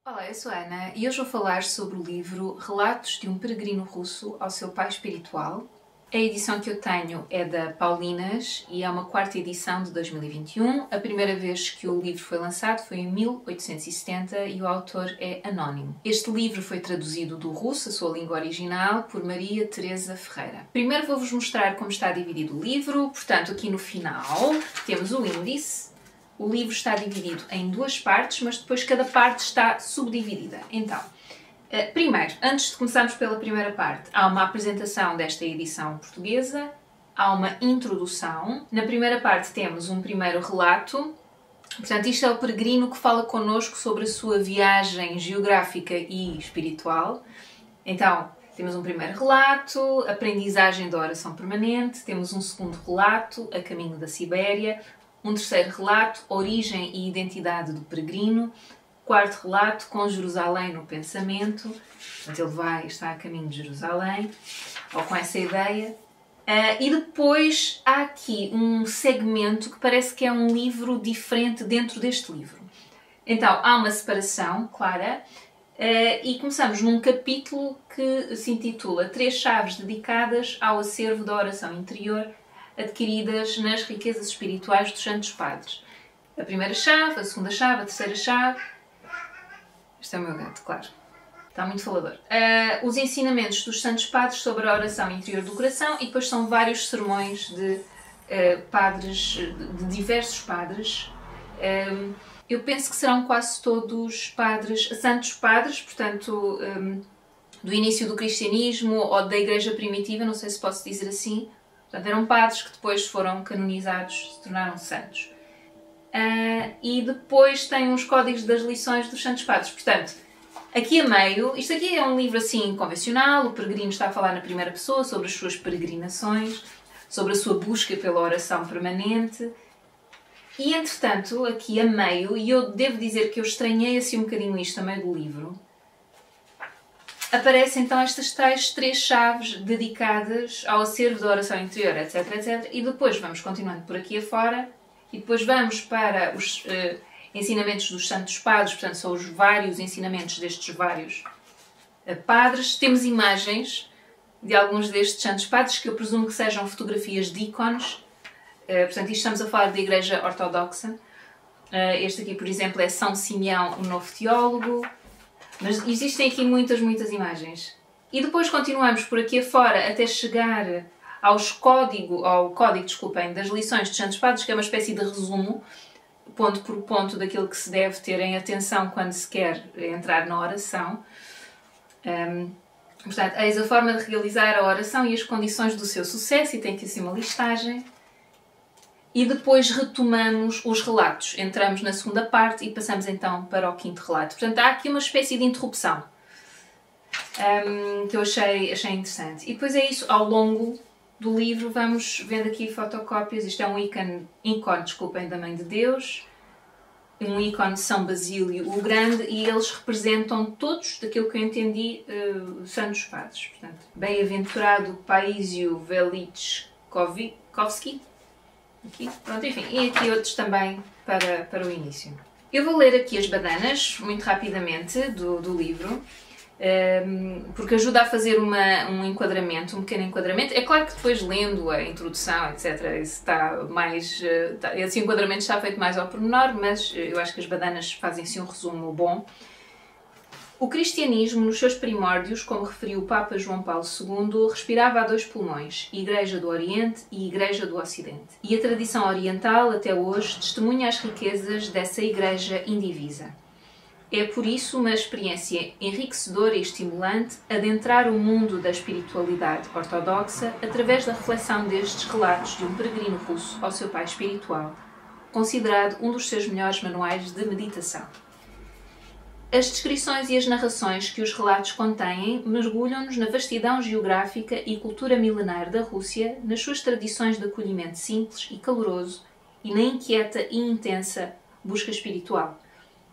Olá, eu sou a Ana e hoje vou falar sobre o livro Relatos de um Peregrino Russo ao seu Pai Espiritual. A edição que eu tenho é da Paulinas e é uma quarta edição de 2021. A primeira vez que o livro foi lançado foi em 1870 e o autor é anónimo. Este livro foi traduzido do russo, a sua língua original, por Maria Teresa Ferreira. Primeiro vou-vos mostrar como está dividido o livro. Portanto, aqui no final temos o índice. O livro está dividido em duas partes, mas depois cada parte está subdividida. Então, primeiro, antes de começarmos pela primeira parte, há uma apresentação desta edição portuguesa, há uma introdução. Na primeira parte temos um primeiro relato. Portanto, isto é o peregrino que fala connosco sobre a sua viagem geográfica e espiritual. Então, temos um primeiro relato, aprendizagem da oração permanente, temos um segundo relato, a caminho da Sibéria, um terceiro relato, origem e identidade do peregrino. Quarto relato, com Jerusalém no pensamento. Portanto, ele está a caminho de Jerusalém, ou com essa ideia. E depois há aqui um segmento que parece que é um livro diferente dentro deste livro. Então, há uma separação clara e começamos num capítulo que se intitula Três chaves dedicadas ao acervo da oração interior adquiridas nas riquezas espirituais dos Santos Padres. A primeira chave, a segunda chave, a terceira chave. Este é o meu gato, claro. Está muito falador. Os ensinamentos dos Santos Padres sobre a oração interior do coração e depois são vários sermões de padres, de diversos padres. Eu penso que serão quase todos padres, santos padres, portanto, do início do cristianismo ou da Igreja primitiva, não sei se posso dizer assim. Portanto, eram padres que depois foram canonizados, se tornaram santos. E depois tem uns códigos das lições dos Santos Padres. Portanto, aqui a meio, isto aqui é um livro assim convencional, o peregrino está a falar na primeira pessoa sobre as suas peregrinações, sobre a sua busca pela oração permanente. E, entretanto, aqui a meio, e eu devo dizer que eu estranhei assim um bocadinho isto a meio do livro, aparecem então estas tais três chaves dedicadas ao acervo da oração interior, etc, etc. E depois vamos continuando por aqui afora e depois vamos para os ensinamentos dos Santos Padres, portanto são os vários ensinamentos destes vários padres. Temos imagens de alguns destes Santos Padres que eu presumo que sejam fotografias de ícones. Portanto, isto estamos a falar da Igreja Ortodoxa. Este aqui, por exemplo, é São Simeão, o Novo Teólogo. Mas existem aqui muitas imagens. E depois continuamos por aqui afora até chegar ao código, desculpem, das lições dos Santos Padres, que é uma espécie de resumo, ponto por ponto, daquilo que se deve ter em atenção quando se quer entrar na oração. Portanto, eis a forma de realizar a oração e as condições do seu sucesso, e tem aqui assim uma listagem. E depois retomamos os relatos. Entramos na segunda parte e passamos então para o quinto relato. Portanto, há aqui uma espécie de interrupção que eu achei interessante. E depois é isso, ao longo do livro vamos vendo aqui fotocópias. Isto é um ícone, da Mãe de Deus, um ícone de São Basílio o Grande, e eles representam todos, daquilo que eu entendi, Santos Padres. Portanto, bem-aventurado Paísio Velichkovsky. Aqui. Pronto, enfim, e aqui outros também para o início. Eu vou ler aqui as badanas, muito rapidamente, do livro, porque ajuda a fazer um enquadramento, um pequeno enquadramento. É claro que depois, lendo a introdução, etc., esse enquadramento está feito mais ao pormenor, mas eu acho que as badanas fazem-se um resumo bom. O cristianismo, nos seus primórdios, como referiu o Papa João Paulo II, respirava a dois pulmões, Igreja do Oriente e Igreja do Ocidente. E a tradição oriental, até hoje, testemunha as riquezas dessa Igreja indivisa. É por isso uma experiência enriquecedora e estimulante adentrar o mundo da espiritualidade ortodoxa através da reflexão destes relatos de um peregrino russo ao seu pai espiritual, considerado um dos seus melhores manuais de meditação. As descrições e as narrações que os relatos contêm mergulham-nos na vastidão geográfica e cultura milenar da Rússia, nas suas tradições de acolhimento simples e caloroso e na inquieta e intensa busca espiritual.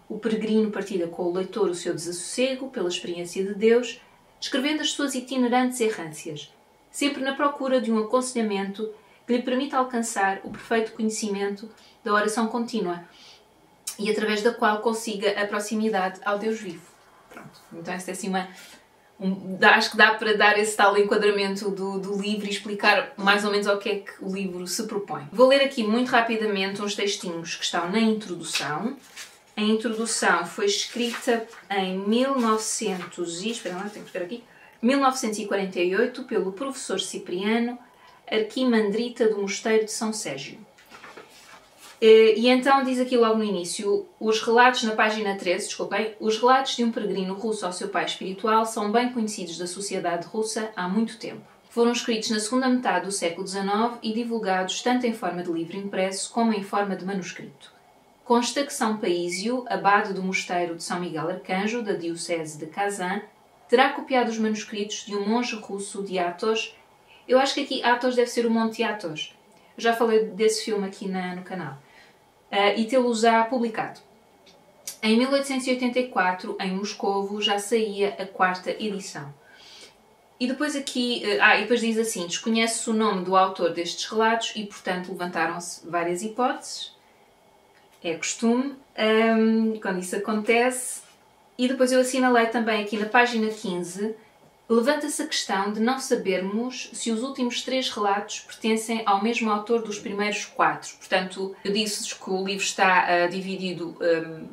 O peregrino partilha com o leitor o seu desassossego pela experiência de Deus, descrevendo as suas itinerantes errâncias, sempre na procura de um aconselhamento que lhe permita alcançar o perfeito conhecimento da oração contínua. e através da qual consiga a proximidade ao Deus vivo. Pronto. Então esta é assim acho que dá para dar esse tal enquadramento do livro e explicar mais ou menos ao que é que o livro se propõe. Vou ler aqui muito rapidamente uns textinhos que estão na introdução. A introdução foi escrita em 1948 pelo professor Cipriano, arquimandrita do Mosteiro de São Ségio. E então diz aqui logo no início, os relatos na página 13, desculpem, os relatos de um peregrino russo ao seu pai espiritual são bem conhecidos da sociedade russa há muito tempo. Foram escritos na segunda metade do século XIX e divulgados tanto em forma de livro impresso como em forma de manuscrito. Consta que São Paísio, abade do mosteiro de São Miguel Arcanjo, da diocese de Kazan, terá copiado os manuscritos de um monge russo de Athos. Eu acho que aqui Athos deve ser o Monte Athos. Eu já falei desse filme aqui no canal. E tê-lo já publicado. Em 1884, em Moscovo, já saía a 4ª edição. E depois aqui, e depois diz assim, desconhece-se o nome do autor destes relatos e, portanto, levantaram-se várias hipóteses. É costume, quando isso acontece. E depois eu assinalei também aqui na página 15, levanta-se a questão de não sabermos se os últimos 3 relatos pertencem ao mesmo autor dos primeiros 4. Portanto, eu disse que o livro está dividido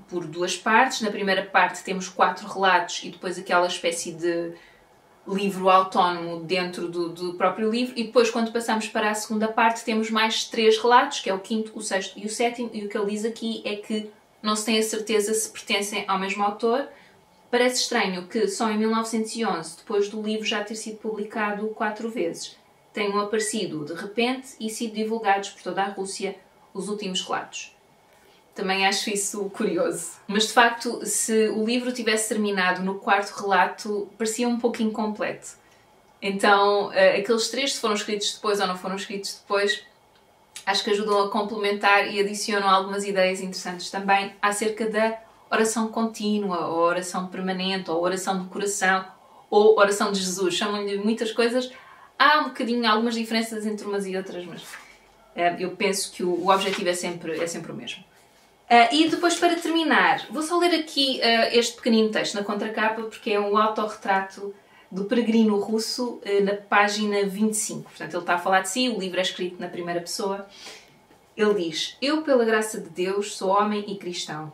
por 2 partes. Na primeira parte temos 4 relatos e depois aquela espécie de livro autónomo dentro do próprio livro. E depois, quando passamos para a segunda parte, temos mais 3 relatos, que é o 5º, o 6º e o 7º. E o que ele diz aqui é que não se tem a certeza se pertencem ao mesmo autor. Parece estranho que só em 1911, depois do livro já ter sido publicado 4 vezes, tenham aparecido de repente e sido divulgados por toda a Rússia os últimos relatos. Também acho isso curioso. Mas de facto, se o livro tivesse terminado no 4º relato, parecia um pouco incompleto. Então, aqueles 3, se foram escritos depois ou não foram escritos depois, acho que ajudam a complementar e adicionam algumas ideias interessantes também acerca da oração contínua, ou oração permanente, ou oração do coração, ou oração de Jesus. Chamam-lhe muitas coisas. Há um bocadinho, algumas diferenças entre umas e outras, mas eu penso que o objetivo é sempre o mesmo. E depois, para terminar, vou só ler aqui este pequenino texto na contracapa, porque é um autorretrato do peregrino russo na página 25. Portanto, ele está a falar de si, o livro é escrito na primeira pessoa. Ele diz: Eu, pela graça de Deus, sou homem e cristão.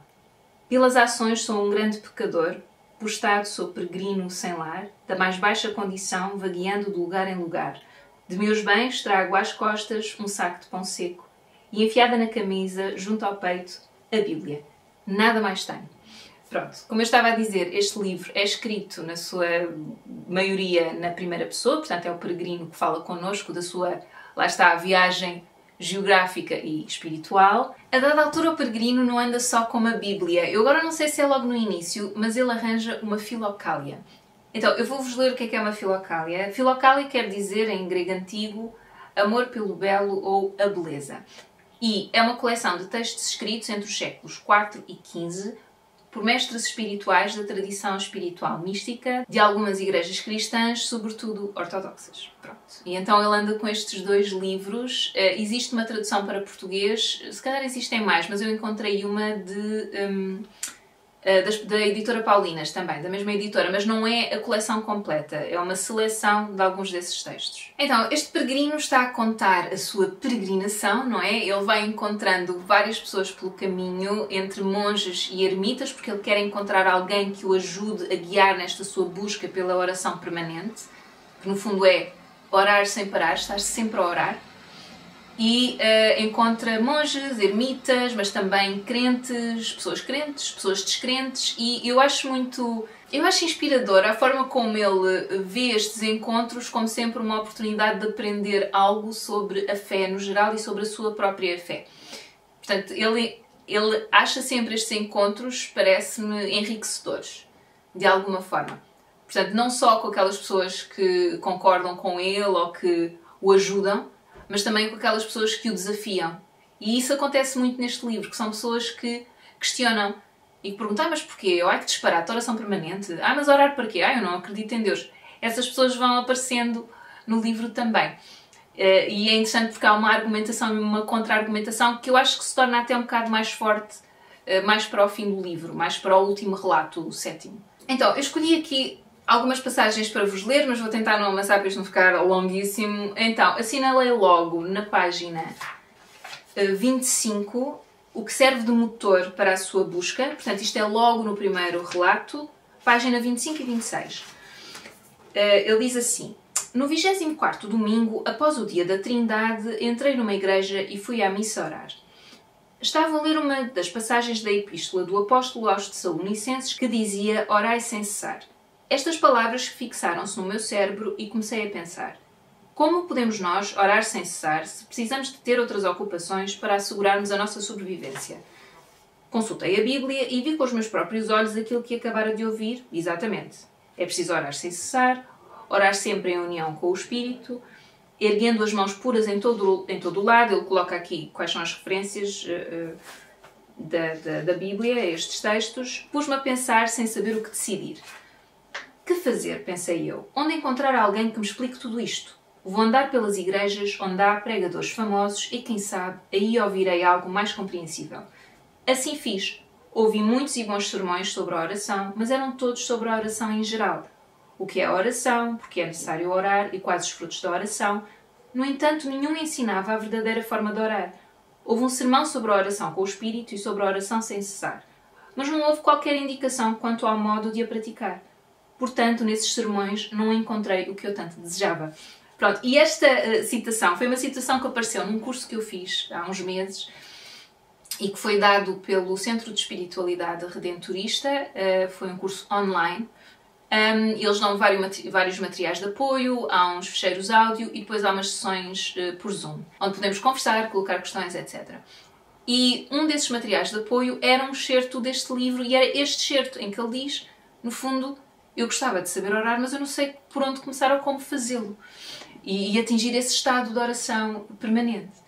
Pelas ações sou um grande pecador, por estado sou peregrino sem lar, da mais baixa condição, vagueando de lugar em lugar. De meus bens trago às costas um saco de pão seco e enfiada na camisa, junto ao peito, a Bíblia. Nada mais tenho. Pronto, como eu estava a dizer, este livro é escrito na sua maioria na primeira pessoa, portanto é o peregrino que fala connosco da sua, lá está, viagem geográfica e espiritual. A dada altura o peregrino não anda só com uma Bíblia. Eu agora não sei se é logo no início, mas ele arranja uma filocália. Então, eu vou-vos ler o que é uma filocália. Filocália quer dizer, em grego antigo, amor pelo belo ou a beleza. E é uma coleção de textos escritos entre os séculos IV e XV por mestres espirituais da tradição espiritual mística de algumas igrejas cristãs, sobretudo ortodoxas. Pronto. E então ele anda com estes 2 livros. Existe uma tradução para português, se calhar existem mais, mas eu encontrei uma da editora Paulinas também, da mesma editora, mas não é a coleção completa, é uma seleção de alguns desses textos. Então, este peregrino está a contar a sua peregrinação, não é? Ele vai encontrando várias pessoas pelo caminho, entre monges e ermitas, porque ele quer encontrar alguém que o ajude a guiar nesta sua busca pela oração permanente, que no fundo é orar sem parar, estar sempre a orar. E encontra monges, ermitas, mas também crentes, pessoas descrentes, e eu acho inspiradora a forma como ele vê estes encontros como sempre uma oportunidade de aprender algo sobre a fé no geral e sobre a sua própria fé. Portanto, ele acha sempre estes encontros, parece-me, enriquecedores, de alguma forma. Portanto, não só com aquelas pessoas que concordam com ele ou que o ajudam, mas também com aquelas pessoas que o desafiam. E isso acontece muito neste livro, que são pessoas que questionam e que perguntam: mas porquê? Que disparate, oração permanente? Mas orar para quê? Eu não acredito em Deus. Essas pessoas vão aparecendo no livro também. E é interessante porque há uma argumentação e uma contra-argumentação que eu acho que se torna até um bocado mais forte mais para o fim do livro, mais para o último relato, o sétimo. Então, eu escolhi aqui algumas passagens para vos ler, mas vou tentar não amassar para isto não ficar longuíssimo. Então, assinalei logo na página 25 o que serve de motor para a sua busca. Portanto, isto é logo no primeiro relato, página 25 e 26. Ele diz assim: no 24º domingo, após o dia da Trindade, entrei numa igreja e fui à missa orar. Estava a ler uma das passagens da epístola do apóstolo aos Tessalonicenses que dizia: orai sem cessar. Estas palavras fixaram-se no meu cérebro e comecei a pensar: como podemos nós orar sem cessar se precisamos de ter outras ocupações para assegurarmos a nossa sobrevivência? Consultei a Bíblia e vi com os meus próprios olhos aquilo que acabara de ouvir. Exatamente. É preciso orar sem cessar, orar sempre em união com o Espírito, erguendo as mãos puras em todo o lado. Ele coloca aqui quais são as referências da Bíblia a estes textos. Pus-me a pensar sem saber o que decidir. Que fazer, pensei eu? Onde encontrar alguém que me explique tudo isto? Vou andar pelas igrejas onde há pregadores famosos e, quem sabe, aí ouvirei algo mais compreensível. Assim fiz. Ouvi muitos e bons sermões sobre a oração, mas eram todos sobre a oração em geral. O que é a oração, porque é necessário orar e quais os frutos da oração. No entanto, nenhum ensinava a verdadeira forma de orar. Houve um sermão sobre a oração com o Espírito e sobre a oração sem cessar, mas não houve qualquer indicação quanto ao modo de a praticar. Portanto, nesses sermões não encontrei o que eu tanto desejava. Pronto, e esta citação foi uma citação que apareceu num curso que eu fiz há uns meses e que foi dado pelo Centro de Espiritualidade Redentorista. Foi um curso online. Eles dão vários materiais de apoio, há uns ficheiros áudio e depois há umas sessões por Zoom, onde podemos conversar, colocar questões, etc. E um desses materiais de apoio era um excerto deste livro, e era este excerto em que ele diz, no fundo: eu gostava de saber orar, mas eu não sei por onde começar ou como fazê-lo. E atingir esse estado de oração permanente.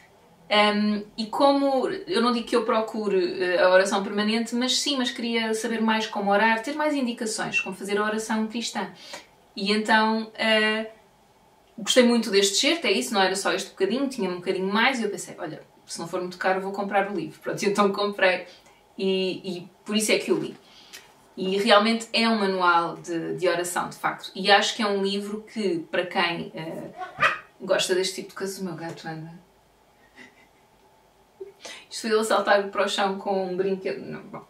E como, eu não digo que eu procure a oração permanente, mas queria saber mais como orar, ter mais indicações, como fazer a oração cristã. E então, gostei muito deste excerto, é isso, não era só este bocadinho, tinha um bocadinho mais, e eu pensei, olha, se não for muito caro vou comprar o livro. Pronto, então comprei, e por isso é que eu li. E realmente é um manual de oração, de facto. E acho que é um livro que, para quem gosta deste tipo de coisas... O meu gato anda... Isto foi ele saltar para o chão com um brinquedo... Não, bom.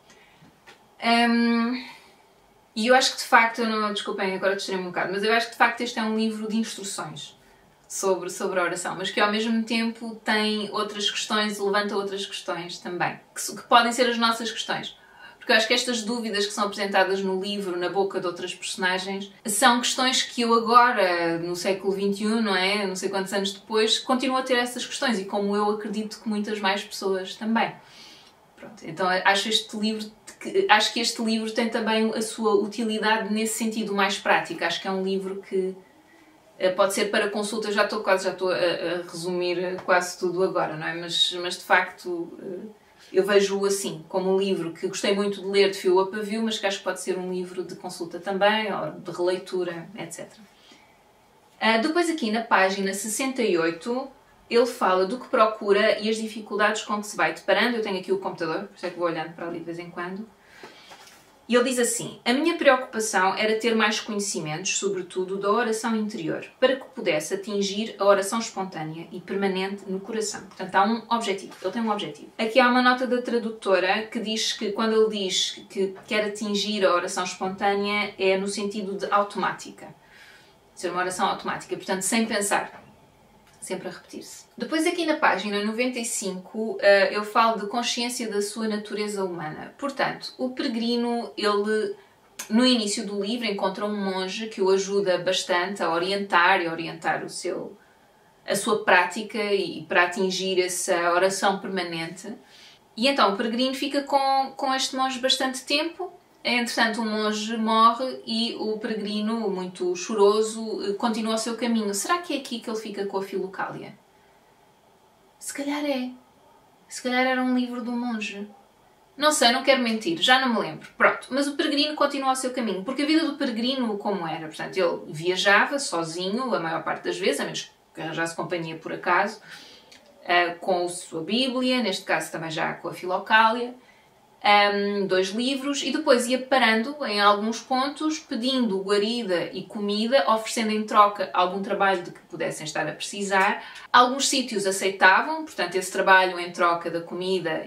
E eu acho que, de facto... Desculpem, agora distraí-me um bocado. Mas eu acho que, de facto, este é um livro de instruções sobre a oração. Mas que, ao mesmo tempo, tem outras questões, levanta outras questões também. Que podem ser as nossas questões. Porque eu acho que estas dúvidas que são apresentadas no livro, na boca de outras personagens, são questões que eu agora, no século XXI, não é? Não sei quantos anos depois, continuo a ter essas questões, e como eu acredito que muitas mais pessoas também. Pronto, então acho que este livro tem também a sua utilidade nesse sentido mais prático. Acho que é um livro que pode ser para consulta. Eu já estou a resumir quase tudo agora, não é? Mas de facto... eu vejo-o assim, como um livro que gostei muito de ler de fio a pavio, mas que acho que pode ser um livro de consulta também, ou de releitura, etc. Depois aqui na página 68, ele fala do que procura e as dificuldades com que se vai deparando. Eu tenho aqui o computador, por isso é que vou olhando para ali de vez em quando. E ele diz assim: a minha preocupação era ter mais conhecimentos, sobretudo da oração interior, para que pudesse atingir a oração espontânea e permanente no coração. Portanto, há um objetivo. Ele tem um objetivo. Aqui há uma nota da tradutora que diz que, quando ele diz que quer atingir a oração espontânea, é no sentido de automática. Ser uma oração automática, portanto, sem pensar. Sempre a repetir-se. Depois aqui na página 95 eu falo de consciência da sua natureza humana. Portanto, o peregrino, ele no início do livro encontra um monge que o ajuda bastante a orientar a sua prática e para atingir essa oração permanente. E então o peregrino fica com este monge bastante tempo. Entretanto, o monge morre e o peregrino, muito choroso, continua o seu caminho. Será que é aqui que ele fica com a Filocália? Se calhar é. Se calhar era um livro do monge. Não sei, não quero mentir, já não me lembro. Pronto, mas o peregrino continua o seu caminho. Porque a vida do peregrino, como era? Portanto, ele viajava sozinho, a maior parte das vezes, a menos que arranjasse companhia por acaso, com a sua Bíblia, neste caso também já com a Filocália. 2 livros, e depois ia parando em alguns pontos, pedindo guarida e comida, oferecendo em troca algum trabalho de que pudessem estar a precisar. Alguns sítios aceitavam, portanto, esse trabalho em troca da comida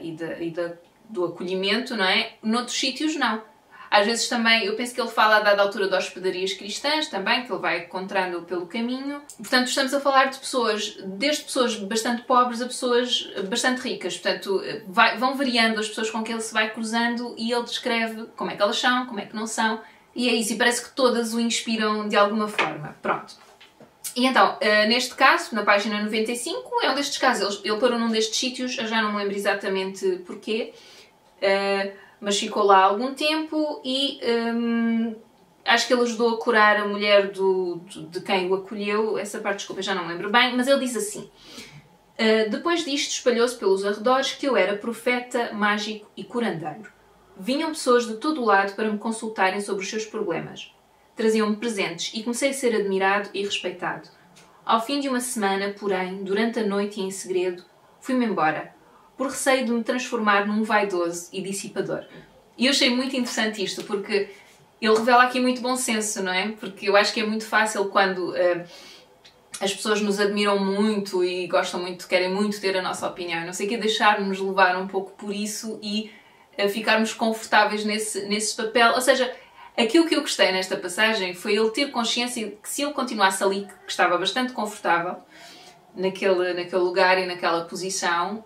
do acolhimento, não é? Noutros sítios, não. Às vezes também, eu penso que ele fala a dada altura de hospedarias cristãs também, que ele vai encontrando pelo caminho. Portanto, estamos a falar de pessoas, desde pessoas bastante pobres a pessoas bastante ricas. Portanto, vão variando as pessoas com que ele se vai cruzando e ele descreve como é que elas são, como é que não são. E é isso, e parece que todas o inspiram de alguma forma. Pronto. E então, neste caso, na página 95, é um destes casos. Ele parou num destes sítios, eu já não me lembro exatamente porquê. Mas ficou lá há algum tempo e acho que ele ajudou a curar a mulher de quem o acolheu. Essa parte, desculpa, já não me lembro bem, mas ele diz assim: depois disto espalhou-se pelos arredores que eu era profeta, mágico e curandeiro. Vinham pessoas de todo o lado para me consultarem sobre os seus problemas. Traziam-me presentes e comecei a ser admirado e respeitado. Ao fim de uma semana, porém, durante a noite e em segredo, fui-me embora, por receio de me transformar num vaidoso e dissipador. E eu achei muito interessante isto, porque ele revela aqui muito bom senso, não é? Porque eu acho que é muito fácil quando as pessoas nos admiram muito e gostam muito, querem muito ter a nossa opinião, não sei o quê, deixar-nos levar um pouco por isso e ficarmos confortáveis nesse papel. Ou seja, aquilo que eu gostei nesta passagem foi ele ter consciência que se ele continuasse ali, que estava bastante confortável, naquele lugar e naquela posição,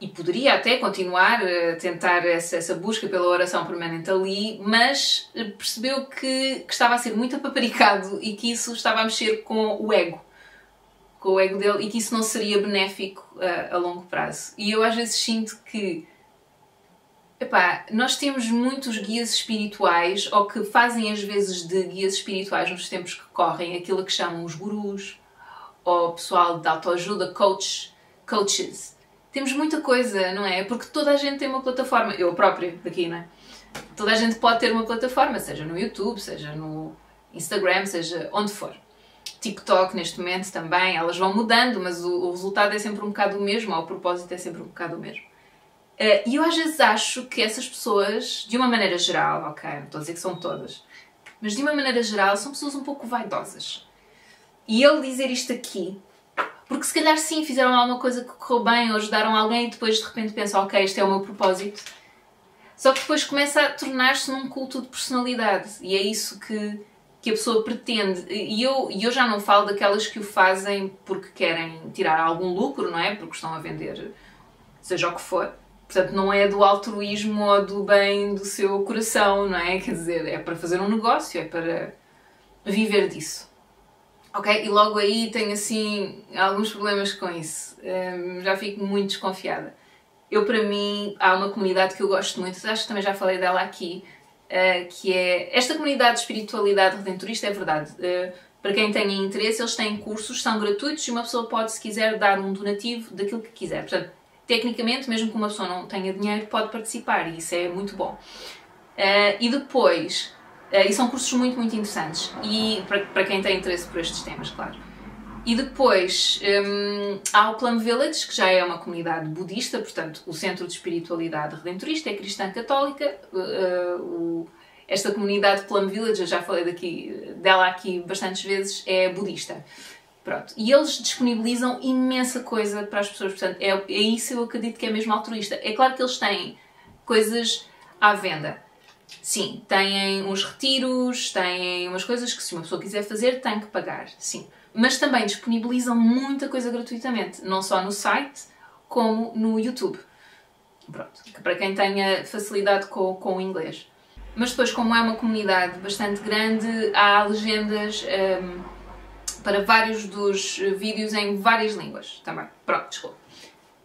e poderia até continuar a tentar essa busca pela oração permanente ali, mas percebeu que estava a ser muito apaparicado e que isso estava a mexer com o ego dele, e que isso não seria benéfico a longo prazo. E eu às vezes sinto que nós temos muitos guias espirituais, ou que fazem às vezes de guias espirituais nos tempos que correm, aquilo que chamam os gurus, ou pessoal de autoajuda, coaches. Temos muita coisa, não é? Porque toda a gente tem uma plataforma. Eu própria, daqui, não é? Toda a gente pode ter uma plataforma, seja no YouTube, seja no Instagram, seja onde for. TikTok, neste momento, também. Elas vão mudando, mas o resultado é sempre um bocado o mesmo, ou o propósito é sempre um bocado o mesmo. E eu às vezes acho que essas pessoas, de uma maneira geral, ok, não estou a dizer que são todas, mas de uma maneira geral, são pessoas um pouco vaidosas. E ele dizer isto aqui, porque se calhar sim, fizeram alguma coisa que correu bem, ou ajudaram alguém e depois de repente pensam, ok, este é o meu propósito. Só que depois começa a tornar-se num culto de personalidade. E é isso que a pessoa pretende. E eu já não falo daquelas que o fazem porque querem tirar algum lucro, não é? Porque estão a vender seja o que for. Portanto, não é do altruísmo ou do bem do seu coração, não é? Quer dizer, é para fazer um negócio, é para viver disso. Ok? E logo aí tenho, assim, alguns problemas com isso. Já fico muito desconfiada. Para mim, há uma comunidade que eu gosto muito, acho que também já falei dela aqui, que é esta comunidade de espiritualidade redentorista, é verdade. Para quem tenha interesse, eles têm cursos, são gratuitos e uma pessoa pode, se quiser, dar um donativo daquilo que quiser. Portanto, tecnicamente, mesmo que uma pessoa não tenha dinheiro, pode participar e isso é muito bom. E depois, e são cursos muito, muito interessantes, e para quem tem interesse por estes temas, claro. E depois há o Plum Village, que já é uma comunidade budista, portanto o Centro de Espiritualidade Redentorista é cristã católica. Esta comunidade Plum Village, eu já falei dela aqui bastantes vezes, é budista. Pronto. E eles disponibilizam imensa coisa para as pessoas, portanto é isso eu acredito que é mesmo altruísta. É claro que eles têm coisas à venda. Sim, têm uns retiros, têm umas coisas que se uma pessoa quiser fazer tem que pagar, sim. Mas também disponibilizam muita coisa gratuitamente, não só no site, como no YouTube. Pronto, para quem tenha facilidade com o inglês. Mas depois, como é uma comunidade bastante grande, há legendas para vários dos vídeos em várias línguas também. Pronto, desculpa.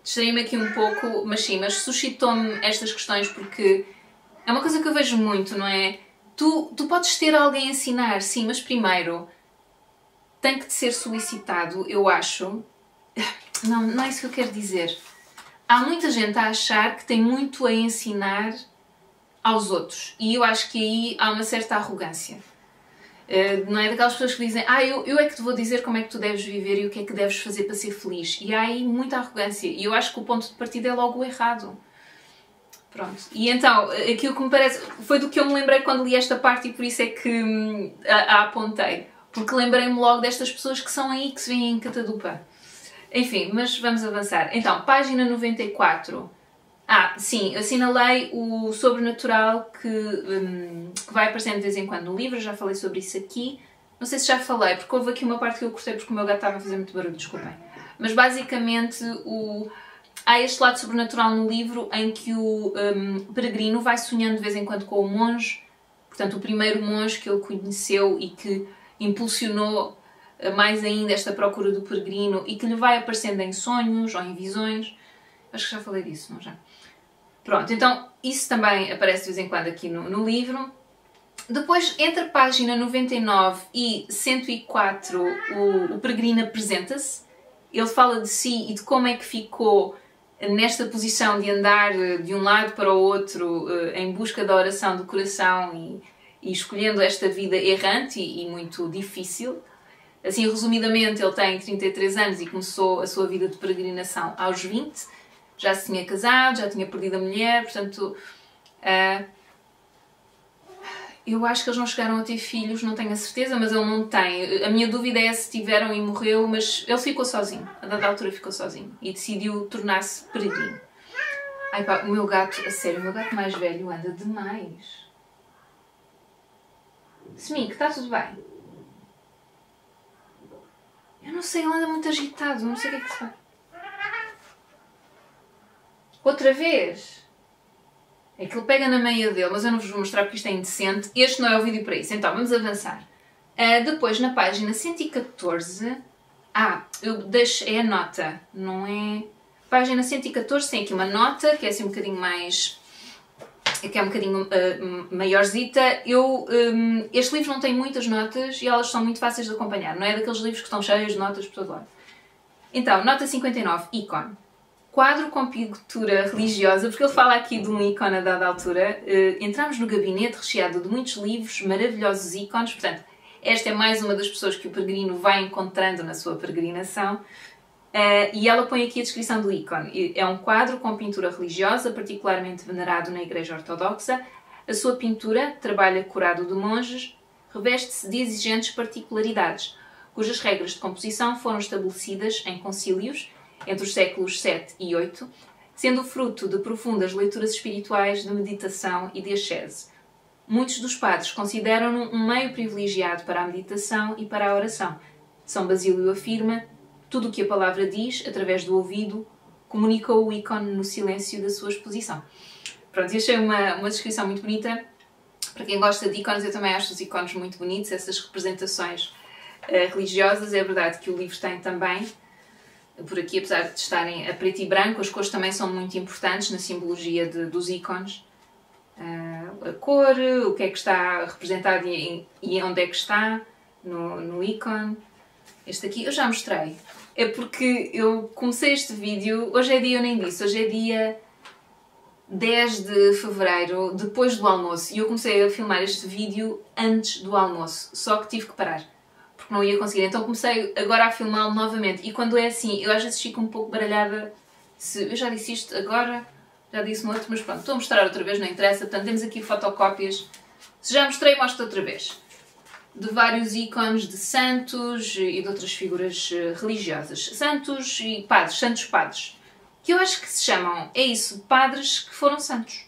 Distraí-me aqui um pouco, mas sim, mas suscitou-me estas questões porque é uma coisa que eu vejo muito, não é? Tu podes ter alguém a ensinar, sim, mas primeiro tem que te ser solicitado, eu acho. Não é isso que eu quero dizer. Há muita gente a achar que tem muito a ensinar aos outros. E eu acho que aí há uma certa arrogância. Não é daquelas pessoas que dizem eu é que te vou dizer como é que tu deves viver e o que é que deves fazer para ser feliz. E há aí muita arrogância. E eu acho que o ponto de partida é logo o errado. Pronto. E então, aquilo que me parece... Foi do que eu me lembrei quando li esta parte e por isso é que a apontei. Porque lembrei-me logo destas pessoas que são aí, que se vêem em Catadupa. Enfim, mas vamos avançar. Então, página 94. Sim, assinalei o sobrenatural que vai aparecendo de vez em quando no livro. Já falei sobre isso aqui. Não sei se já falei, porque houve aqui uma parte que eu cortei porque o meu gato estava a fazer muito barulho, desculpem. Mas basicamente há este lado sobrenatural no livro em que o peregrino vai sonhando de vez em quando com o monge, portanto o primeiro monge que ele conheceu e que impulsionou mais ainda esta procura do peregrino e que lhe vai aparecendo em sonhos ou em visões. Acho que já falei disso, não já? Pronto, então isso também aparece de vez em quando aqui no livro. Depois, entre a página 99 e 104, o peregrino apresenta-se. Ele fala de si e de como é que ficou nesta posição de andar de um lado para o outro em busca da oração do coração e escolhendo esta vida errante e muito difícil. Assim, resumidamente, ele tem 33 anos e começou a sua vida de peregrinação aos 20. Já se tinha casado, já tinha perdido a mulher, portanto... eu acho que eles não chegaram a ter filhos, não tenho a certeza, mas ele não tem. A minha dúvida é se tiveram e morreu, mas ele ficou sozinho. A dada altura ficou sozinho e decidiu tornar-se peregrino. Ai pá, o meu gato, a sério, o meu gato mais velho anda demais. Semic, está tudo bem? Eu não sei, ele anda muito agitado, não sei o que é que se faz. Outra vez? É que ele pega na meia dele, mas eu não vos vou mostrar porque isto é indecente. Este não é o vídeo para isso. Então, vamos avançar. Depois, na página 114... eu deixo... É a nota, não é... Página 114 tem aqui uma nota, que é assim um bocadinho mais... que é um bocadinho maiorzita. Este livro não tem muitas notas e elas são muito fáceis de acompanhar. Não é daqueles livros que estão cheios de notas por todo lado. Então, nota 59, ícone. Quadro com pintura religiosa, porque ele fala aqui de um ícone a dada altura. Entramos no gabinete recheado de muitos livros, maravilhosos ícones. Portanto, esta é mais uma das pessoas que o peregrino vai encontrando na sua peregrinação. E ela põe aqui a descrição do ícone. É um quadro com pintura religiosa, particularmente venerado na Igreja Ortodoxa. A sua pintura, trabalho curado de monges, reveste-se de exigentes particularidades, cujas regras de composição foram estabelecidas em concílios entre os séculos 7 e 8, sendo fruto de profundas leituras espirituais, de meditação e de ascese. Muitos dos padres consideram-no um meio privilegiado para a meditação e para a oração. São Basílio afirma: tudo o que a palavra diz, através do ouvido, comunica o ícone no silêncio da sua exposição. Pronto, achei uma descrição muito bonita. Para quem gosta de ícones, eu também acho os ícones muito bonitos, essas representações religiosas. É verdade que o livro tem também. Por aqui, apesar de estarem a preto e branco, as cores também são muito importantes na simbologia dos ícones. A cor, o que é que está representado e onde é que está no ícone. Este aqui eu já mostrei. É porque eu comecei este vídeo, hoje é dia, eu nem disse, hoje é dia 10 de fevereiro, depois do almoço. E eu comecei a filmar este vídeo antes do almoço, só que tive que parar. Porque não ia conseguir, então comecei agora a filmá-lo novamente. E quando é assim, eu às vezes fico um pouco baralhada. Eu já disse isto agora, já disse no outro, mas pronto, estou a mostrar outra vez, não interessa. Portanto, temos aqui fotocópias. Se já mostrei, mostro outra vez. De vários ícones de santos e de outras figuras religiosas. Santos e padres, santos padres. Que eu acho que se chamam, é isso, padres que foram santos.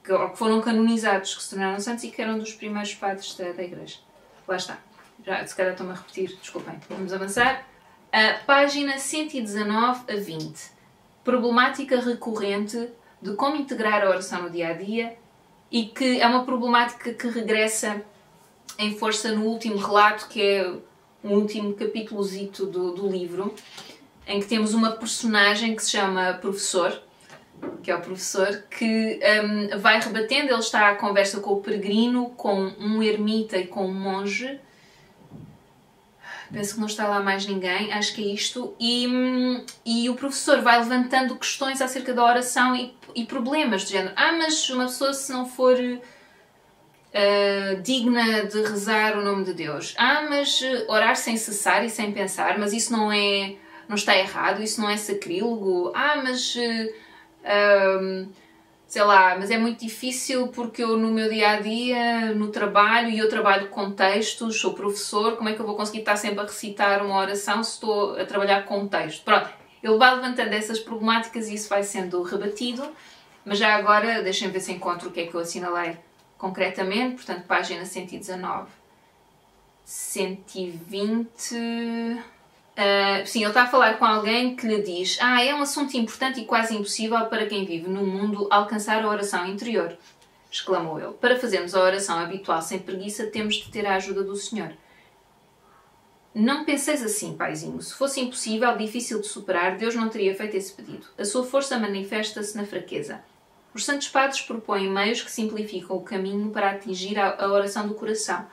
Ou que foram canonizados, que se tornaram santos e que eram dos primeiros padres da igreja. Lá está. Já, se calhar estou-me a repetir, desculpem. Vamos avançar. Página 119 a 20. Problemática recorrente de como integrar a oração no dia-a-dia e que é uma problemática que regressa em força no último relato, que é um último capítulozito do livro, em que temos uma personagem que se chama Professor, que é o professor, que vai rebatendo. Ele está à conversa com o peregrino, com um ermita e com um monge. Penso que não está lá mais ninguém, acho que é isto. E o professor vai levantando questões acerca da oração e problemas do género. Mas uma pessoa, se não for digna de rezar o nome de Deus. Mas orar sem cessar e sem pensar, mas isso não está errado, isso não é sacrílego. Mas sei lá, mas é muito difícil porque eu no meu dia-a-dia, no trabalho, e eu trabalho com textos, sou professor, como é que eu vou conseguir estar sempre a recitar uma oração se estou a trabalhar com texto? Pronto, ele vai levantando essas problemáticas e isso vai sendo rebatido, mas já agora, deixem-me ver se encontro o que é que eu assinalei concretamente, portanto, página 119, 120... sim, ele está a falar com alguém que lhe diz: é um assunto importante e quase impossível para quem vive no mundo alcançar a oração interior. Exclamou ele. Para fazermos a oração habitual sem preguiça, temos de ter a ajuda do Senhor. Não penseis assim, paizinho. Se fosse impossível, difícil de superar, Deus não teria feito esse pedido. A sua força manifesta-se na fraqueza. Os santos padres propõem meios que simplificam o caminho para atingir a oração do coração.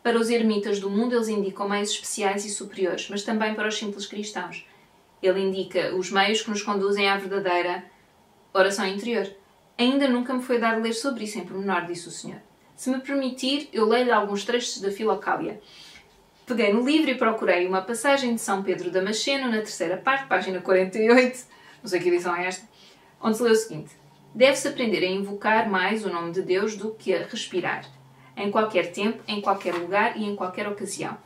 Para os ermitas do mundo, eles indicam meios especiais e superiores, mas também para os simples cristãos. Ele indica os meios que nos conduzem à verdadeira oração interior. Ainda nunca me foi dado ler sobre isso em pormenor, disse o Senhor. Se me permitir, eu leio-lhe alguns trechos da Filocália. Peguei no livro e procurei uma passagem de São Pedro Damasceno, na terceira parte, página 48, não sei que edição é esta, onde se lê o seguinte: deve-se aprender a invocar mais o nome de Deus do que a respirar, em qualquer tempo, em qualquer lugar e em qualquer ocasião.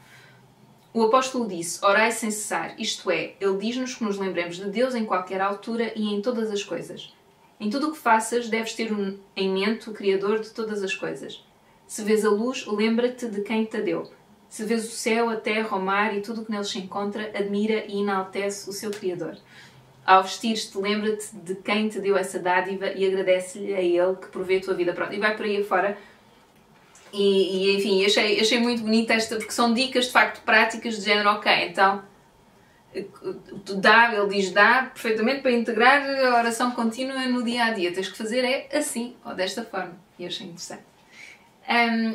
O apóstolo disse: orai sem cessar, isto é, ele diz-nos que nos lembremos de Deus em qualquer altura e em todas as coisas. Em tudo o que faças, deves ter em mente o Criador de todas as coisas. Se vês a luz, lembra-te de quem te a deu. Se vês o céu, a terra, o mar e tudo o que neles se encontra, admira e enaltece o seu Criador. Ao vestir-te, lembra-te de quem te deu essa dádiva e agradece-lhe a Ele que provê a tua vida. Pronto, e vai por aí afora. E enfim, achei muito bonita esta, porque são dicas de facto práticas de género, ok, então ele diz dá perfeitamente para integrar a oração contínua no dia-a-dia. Tens que fazer é assim, ou desta forma. E eu achei interessante.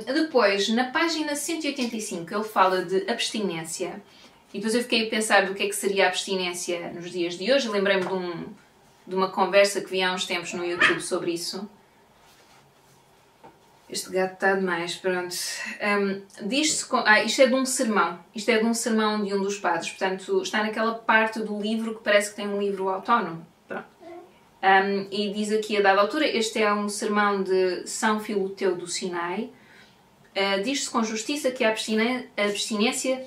Depois, na página 185, ele fala de abstinência. E depois eu fiquei a pensar do que é que seria a abstinência nos dias de hoje. Lembrei-me de uma conversa que vi há uns tempos no YouTube sobre isso. Este gato está demais, pronto. Diz-se... isto é de um sermão. Isto é de um sermão de um dos padres. Portanto, está naquela parte do livro que parece que tem um livro autónomo. Pronto. E diz aqui a dada altura, este é um sermão de São Filoteu do Sinai. Diz-se com justiça que a abstinência...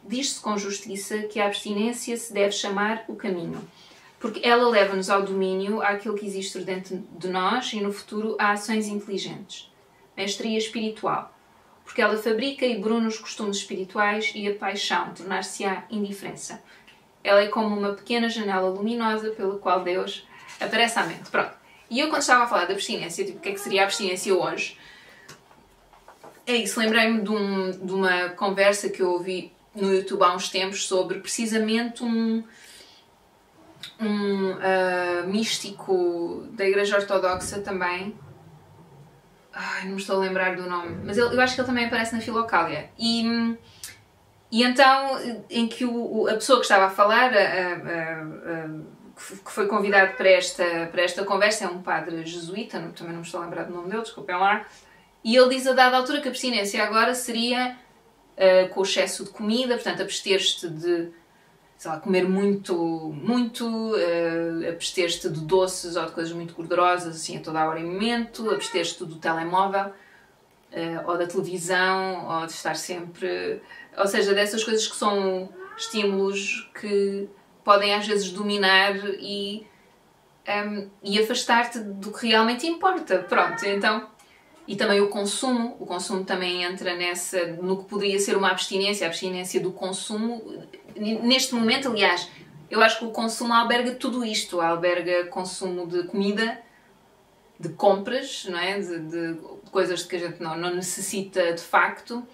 Diz-se com justiça que a abstinência se deve chamar o caminho. Porque ela leva-nos ao domínio àquilo que existe dentro de nós e no futuro a ações inteligentes. Mestria espiritual. Porque ela fabrica e bruna os costumes espirituais e a paixão, tornar-se-á indiferença. Ela é como uma pequena janela luminosa pela qual Deus aparece à mente. Pronto. E eu quando estava a falar da abstinência, tipo, o que é que seria a abstinência hoje? É isso, lembrei-me de uma conversa que eu ouvi no YouTube há uns tempos sobre precisamente um místico da Igreja Ortodoxa também. Não me estou a lembrar do nome, mas eu acho que ele também aparece na Filocália. E então, em que a pessoa que estava a falar, que foi convidado para esta conversa, é um padre jesuíta, também não me estou a lembrar do nome dele, desculpem lá, e ele diz a dada altura que a abstinência agora seria com o excesso de comida, portanto, abster-te de, sei lá, comer muito, abster-te de doces ou de coisas muito gordurosas, assim, a toda a hora em momento, abster-te do telemóvel, ou da televisão, ou de estar sempre... Ou seja, dessas coisas que são estímulos que podem às vezes dominar e afastar-te do que realmente importa. Pronto, então... E também o consumo também entra no que poderia ser uma abstinência, a abstinência do consumo. Neste momento, aliás, eu acho que o consumo alberga tudo isto, alberga consumo de comida, de compras, não é? de coisas que a gente não necessita de facto,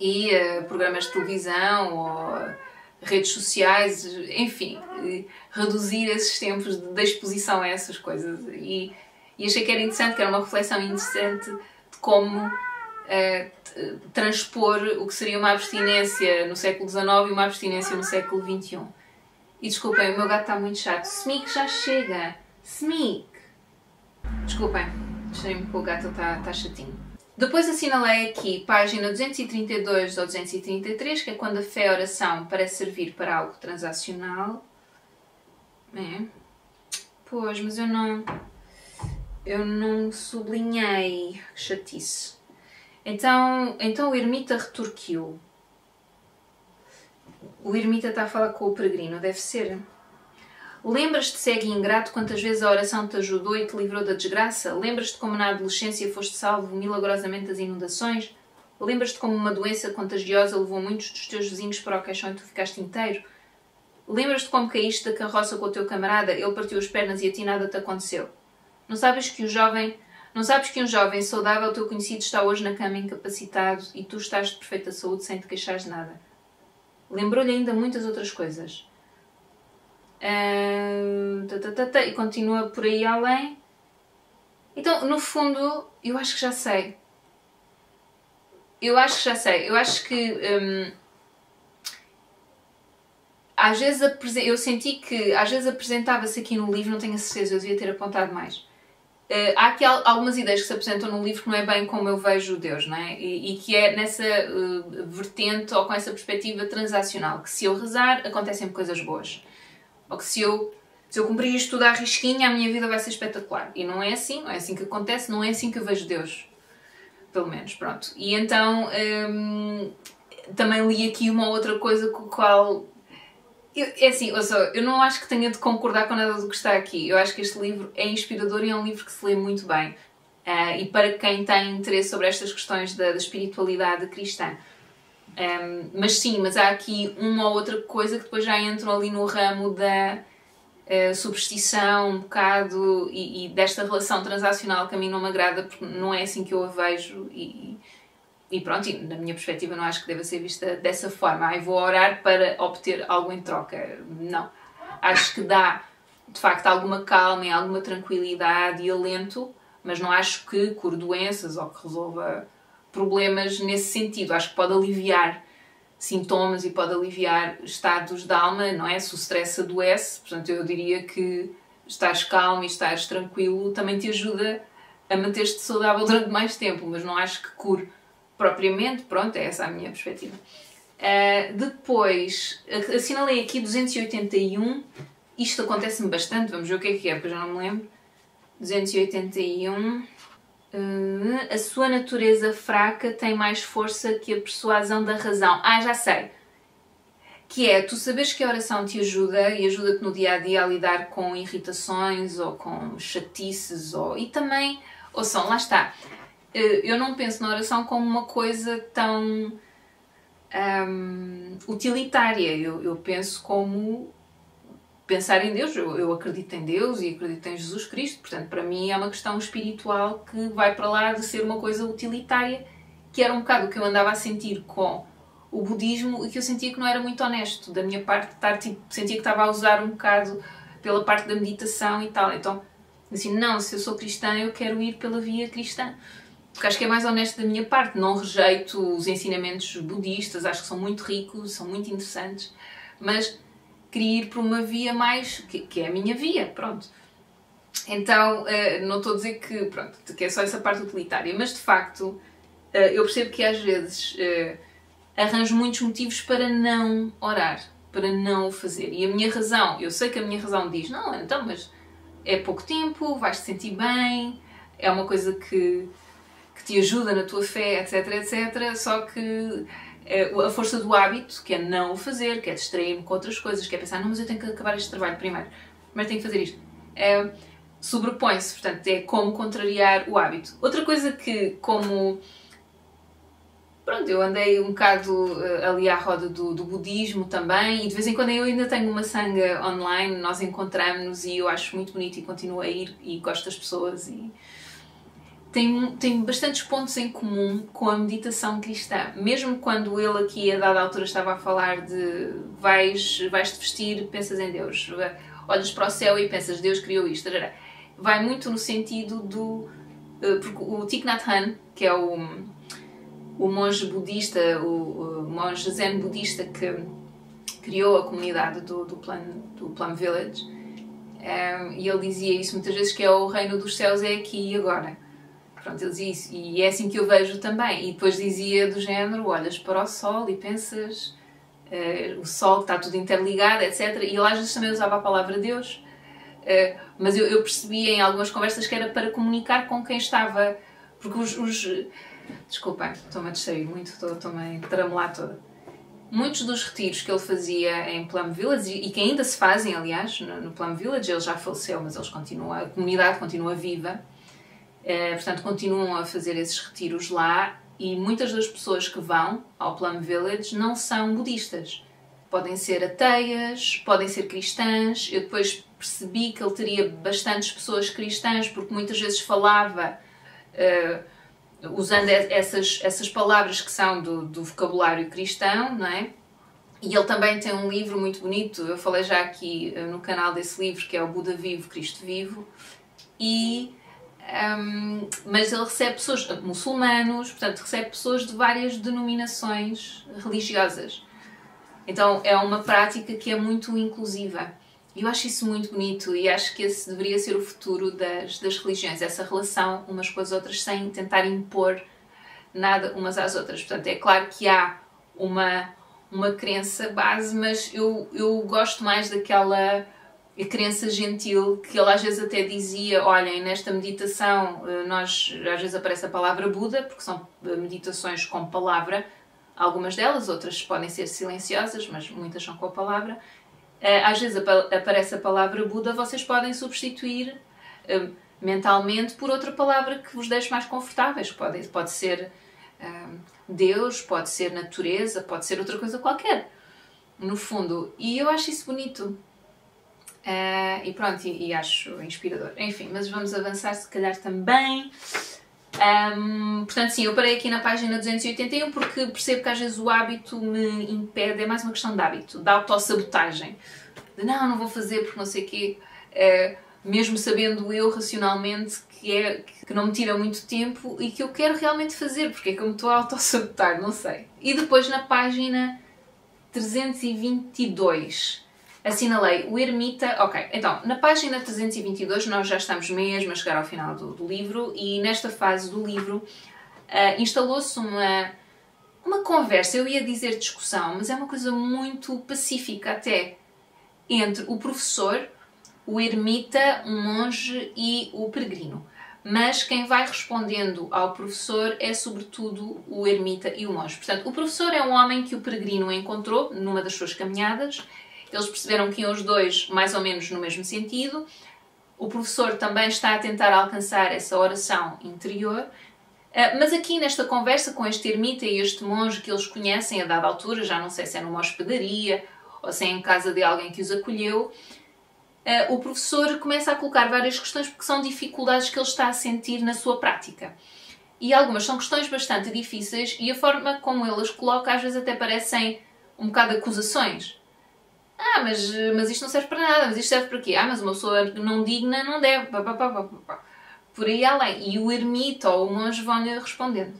e programas de televisão, ou redes sociais, enfim, reduzir esses tempos de exposição a essas coisas. E achei que era interessante, que era uma reflexão interessante de como transpor o que seria uma abstinência no século XIX e uma abstinência no século XXI. E desculpem, o meu gato está muito chato. Smeek, já chega! Smeek! Desculpem, deixem-me porque o gato está chatinho. Depois assinalei aqui página 232 ou 233, que é quando a fé e a oração parece servir para algo transacional. Pois, mas eu não... Eu não sublinhei. Chatice. Então o ermita retorquiu. O ermita está a falar com o peregrino, deve ser. Lembras-te, cego e ingrato, quantas vezes a oração te ajudou e te livrou da desgraça? Lembras-te como na adolescência foste salvo milagrosamente das inundações? Lembras-te como uma doença contagiosa levou muitos dos teus vizinhos para o caixão e tu ficaste inteiro? Lembras-te como caíste da carroça com o teu camarada, ele partiu as pernas e a ti nada te aconteceu? Não sabes que um jovem saudável teu conhecido está hoje na cama incapacitado e tu estás de perfeita saúde sem te queixares de nada? Lembrou-lhe ainda muitas outras coisas. E continua por aí além. Então, no fundo, eu acho que já sei. Eu acho que às vezes eu senti que às vezes apresentava-se aqui no livro, não tenho a certeza, eu devia ter apontado mais. Há aqui algumas ideias que se apresentam no livro que não é bem como eu vejo Deus, não é? E que é nessa vertente ou com essa perspectiva transacional, que se eu rezar, acontecem coisas boas. Ou que se eu cumprir isto tudo à risquinha, a minha vida vai ser espetacular. E não é assim que acontece, não é assim que eu vejo Deus. Pelo menos, pronto. E então, também li aqui uma outra coisa com a qual... eu não acho que tenha de concordar com nada do que está aqui. Eu acho que este livro é inspirador e é um livro que se lê muito bem. E para quem tem interesse sobre estas questões da espiritualidade cristã. Mas há aqui uma ou outra coisa que depois já entram ali no ramo da superstição um bocado e desta relação transacional que a mim não me agrada porque não é assim que eu a vejo e pronto, e na minha perspectiva não acho que deva ser vista dessa forma. Vou orar para obter algo em troca. Não. Acho que dá, de facto, alguma calma e alguma tranquilidade e alento, mas não acho que cure doenças ou que resolva problemas nesse sentido. Acho que pode aliviar sintomas e pode aliviar estados de alma, não é? Se o stress adoece, portanto eu diria que estares calmo e estares tranquilo também te ajuda a manter-te saudável durante mais tempo, mas não acho que cure propriamente. Pronto, é essa a minha perspectiva. Depois, assinalei aqui 281, isto acontece-me bastante, vamos ver o que é, porque eu já não me lembro. 281... a sua natureza fraca tem mais força que a persuasão da razão. Já sei. Que é, tu saberes que a oração te ajuda e ajuda-te no dia-a-dia a lidar com irritações ou com chatices e também, lá está. Eu não penso na oração como uma coisa tão utilitária. Eu penso como pensar em Deus. Eu acredito em Deus e acredito em Jesus Cristo. Portanto, para mim é uma questão espiritual que vai para lá de ser uma coisa utilitária, que era um bocado o que eu andava a sentir com o budismo e que eu sentia que não era muito honesto da minha parte. Sentia que estava a usar um bocado pela parte da meditação e tal. Então, assim, não, se eu sou cristã, eu quero ir pela via cristã. Porque acho que é mais honesto da minha parte. Não rejeito os ensinamentos budistas, acho que são muito ricos, são muito interessantes, mas queria ir por uma via mais, que é a minha via, pronto. Então, não estou a dizer que é só essa parte utilitária, mas de facto, eu percebo que às vezes arranjo muitos motivos para não orar, para não o fazer. E a minha razão, eu sei que a minha razão diz, não, então, mas é pouco tempo, vais-te sentir bem, é uma coisa que te ajuda na tua fé, etc, etc, só que a força do hábito, que é não o fazer, que é distrair-me com outras coisas, que é pensar, não, mas eu tenho que acabar este trabalho primeiro, mas tenho que fazer isto. Sobrepõe-se, portanto, é como contrariar o hábito. Outra coisa que, como... Pronto, eu andei um bocado ali à roda do budismo também, e de vez em quando eu ainda tenho uma sanga online, nós encontramos-nos e eu acho muito bonito e continuo a ir e gosto das pessoas e... Tem bastantes pontos em comum com a meditação cristã. Mesmo quando ele aqui, a dada altura, estava a falar de vais-te vestir, pensas em Deus. Olhas para o céu e pensas, Deus criou isto. Vai muito no sentido do... Porque o Thich Nhat Hanh, que é o monge budista, o monge zen budista que criou a comunidade do Plum Village, e ele dizia isso muitas vezes, que é o reino dos céus é aqui e agora. Pronto, ele dizia isso, e é assim que eu vejo também. E depois dizia do género, olhas para o sol e pensas, o sol que está tudo interligado, etc. E ele às vezes também usava a palavra Deus, mas eu percebi em algumas conversas que era para comunicar com quem estava, porque desculpem, estou-me a distrair muito, estou-me a entaramelar toda. Muitos dos retiros que ele fazia em Plum Village, e que ainda se fazem, aliás, no Plum Village, ele já faleceu, mas eles continuam, a comunidade continua viva, portanto continuam a fazer esses retiros lá, e muitas das pessoas que vão ao Plum Village não são budistas. Podem ser ateias, podem ser cristãs. Eu depois percebi que ele teria bastantes pessoas cristãs, porque muitas vezes falava usando essas palavras que são do vocabulário cristão, não é? E ele também tem um livro muito bonito, eu falei já aqui no canal desse livro, que é o Buda Vivo, Cristo Vivo, mas ele recebe pessoas, muçulmanos, portanto recebe pessoas de várias denominações religiosas. Então é uma prática que é muito inclusiva. E eu acho isso muito bonito e acho que esse deveria ser o futuro das religiões, essa relação umas com as outras sem tentar impor nada umas às outras. Portanto, é claro que há uma crença base, mas eu gosto mais daquela crença gentil que ele às vezes até dizia, olhem, nesta meditação às vezes aparece a palavra Buda, porque são meditações com palavra, algumas delas, outras podem ser silenciosas, mas muitas são com a palavra. Às vezes aparece a palavra Buda, vocês podem substituir mentalmente por outra palavra que vos deixe mais confortáveis. Pode ser Deus, pode ser natureza, pode ser outra coisa qualquer, no fundo. E eu acho isso bonito. E pronto, e acho inspirador. Enfim, mas vamos avançar se calhar também. Portanto, sim, eu parei aqui na página 281 porque percebo que às vezes o hábito me impede, é mais uma questão de hábito, de autossabotagem. De não vou fazer porque não sei o quê, mesmo sabendo eu racionalmente que não me tira muito tempo e que eu quero realmente fazer, porque é que eu me estou a autossabotar, não sei. E depois na página 322... assinalei o ermita. Ok, então, na página 322 nós já estamos mesmo a chegar ao final do livro e nesta fase do livro instalou-se uma conversa, eu ia dizer discussão, mas é uma coisa muito pacífica até, entre o professor, o ermita, um monge e o peregrino. Mas quem vai respondendo ao professor é sobretudo o ermita e o monge. Portanto, o professor é um homem que o peregrino encontrou numa das suas caminhadas. Eles perceberam que iam os dois mais ou menos no mesmo sentido. O professor também está a tentar alcançar essa oração interior. Mas aqui nesta conversa com este ermita e este monge que eles conhecem a dada altura, já não sei se é numa hospedaria ou se é em casa de alguém que os acolheu, o professor começa a colocar várias questões porque são dificuldades que ele está a sentir na sua prática. E algumas são questões bastante difíceis e a forma como ele as coloca às vezes até parecem um bocado de acusações. Mas isto não serve para nada, mas isto serve para quê? Mas uma pessoa não digna não deve, por aí além. E o ermita ou o monge vão-lhe respondendo.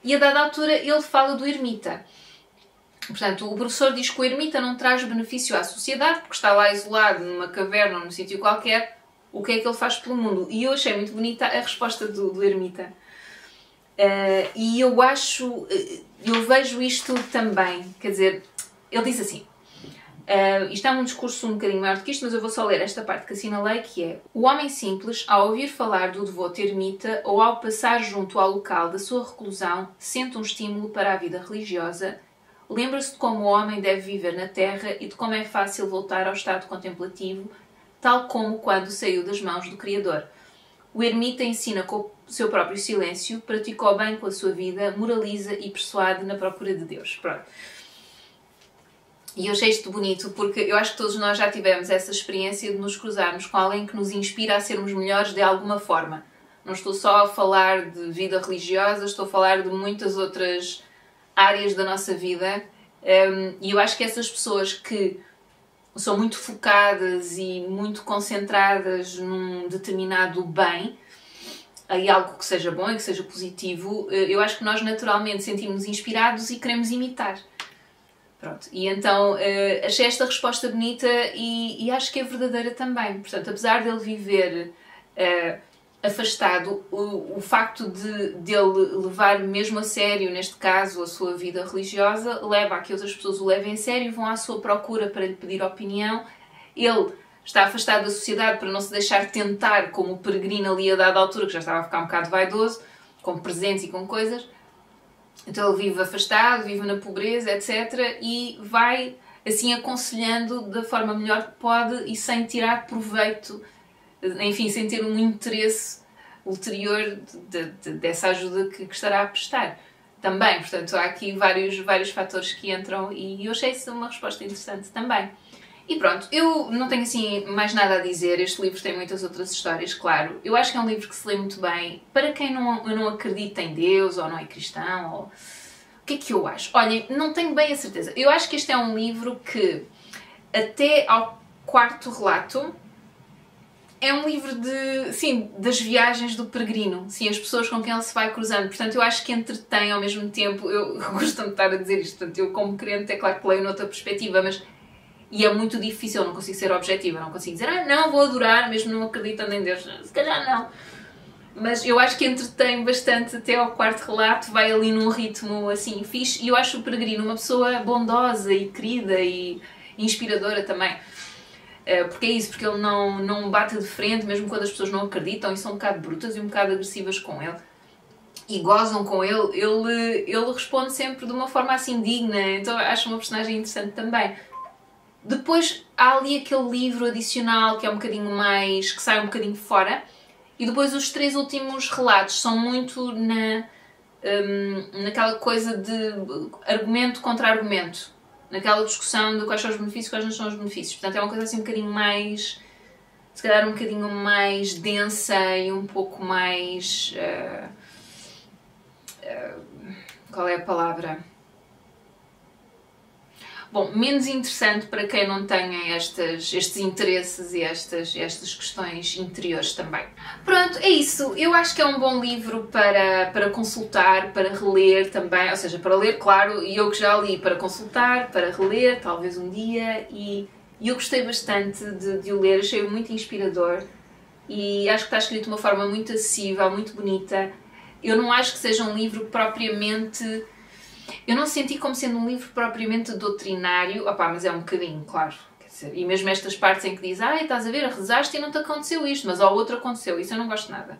E a dada altura ele fala do ermita. Portanto, o professor diz que o ermita não traz benefício à sociedade, porque está lá isolado numa caverna ou num sítio qualquer, o que é que ele faz pelo mundo? E eu achei muito bonita a resposta do ermita. E eu vejo isto também, quer dizer, ele diz assim, isto é um discurso um bocadinho maior do que isto, mas eu vou só ler esta parte que assinalei, que é: o homem simples, ao ouvir falar do devoto ermita ou ao passar junto ao local da sua reclusão, sente um estímulo para a vida religiosa, lembra-se de como o homem deve viver na terra e de como é fácil voltar ao estado contemplativo, tal como quando saiu das mãos do Criador. O ermita ensina com o seu próprio silêncio, pratica o bem com a sua vida, moraliza e persuade na procura de Deus. Pronto. E eu achei isto bonito porque eu acho que todos nós já tivemos essa experiência de nos cruzarmos com alguém que nos inspira a sermos melhores de alguma forma. Não estou só a falar de vida religiosa, estou a falar de muitas outras áreas da nossa vida. E eu acho que essas pessoas que são muito focadas e muito concentradas num determinado bem, e algo que seja bom e que seja positivo, eu acho que nós naturalmente sentimos inspirados e queremos imitar. Pronto. E então achei esta resposta bonita e acho que é verdadeira também. Portanto, apesar dele viver afastado, o facto de ele levar mesmo a sério, neste caso, a sua vida religiosa, leva a que outras pessoas o levem a sério, vão à sua procura para lhe pedir opinião. Ele está afastado da sociedade para não se deixar tentar como o peregrino ali a dada altura, que já estava a ficar um bocado vaidoso, com presentes e com coisas. Então ele vive afastado, vive na pobreza, etc. E vai assim aconselhando da forma melhor que pode e sem tirar proveito, enfim, sem ter um interesse ulterior dessa ajuda que estará a prestar. Também, portanto, há aqui vários fatores que entram e eu achei isso uma resposta interessante também. E pronto, eu não tenho assim mais nada a dizer, este livro tem muitas outras histórias, claro. Eu acho que é um livro que se lê muito bem para quem não acredita em Deus ou não é cristão. Ou... O que é que eu acho? Olhem, não tenho bem a certeza. Eu acho que este é um livro que, até ao quarto relato, é um livro das viagens do peregrino, sim, as pessoas com quem ele se vai cruzando. Portanto, eu acho que entretém ao mesmo tempo. Eu gosto de estar a dizer isto, portanto, eu como crente, é claro que leio noutra perspectiva, mas... E é muito difícil, eu não consigo ser objetiva, não consigo dizer, não, vou adorar, mesmo não acreditando em Deus. Se calhar não. Mas eu acho que entretém bastante até ao quarto relato, vai ali num ritmo assim fixe. E eu acho o peregrino uma pessoa bondosa e querida e inspiradora também. Porque é isso, porque ele não bate de frente, mesmo quando as pessoas não acreditam e são um bocado brutas e um bocado agressivas com ele. E gozam com ele, ele responde sempre de uma forma assim digna. Então acho uma personagem interessante também. Depois há ali aquele livro adicional que é um bocadinho mais... que sai um bocadinho fora. E depois os 3 últimos relatos são muito naquela coisa de argumento contra argumento. Naquela discussão de quais são os benefícios e quais não são os benefícios. Portanto é uma coisa assim um bocadinho mais... se calhar um bocadinho mais densa e um pouco mais... qual é a palavra? Bom, menos interessante para quem não tenha estes interesses e estas questões interiores também. Pronto, é isso. Eu acho que é um bom livro para consultar, para reler também. Ou seja, para ler, claro, e eu que já li, para consultar, para reler, talvez um dia. E eu gostei bastante de o ler, achei-o muito inspirador. E acho que está escrito de uma forma muito acessível, muito bonita. Eu não acho que seja um livro propriamente... Eu não senti como sendo um livro propriamente doutrinário, mas é um bocadinho, claro. Quer dizer, e mesmo estas partes em que diz, estás a ver, rezaste e não te aconteceu isto, mas ao outro aconteceu, isso eu não gosto nada.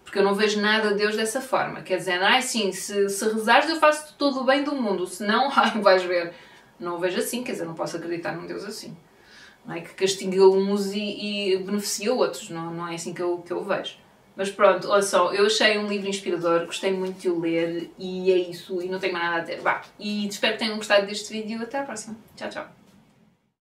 Porque eu não vejo nada de Deus dessa forma. Quer dizer, sim, se rezares eu faço todo o bem do mundo, se não, vais ver. Não o vejo assim, quer dizer, não posso acreditar num Deus assim. Não é que castiga uns e beneficia outros, não é assim que eu vejo. Mas pronto, olha só, eu achei um livro inspirador, gostei muito de o ler e é isso, e não tenho mais nada a dizer. E espero que tenham gostado deste vídeo, até à próxima. Tchau, tchau.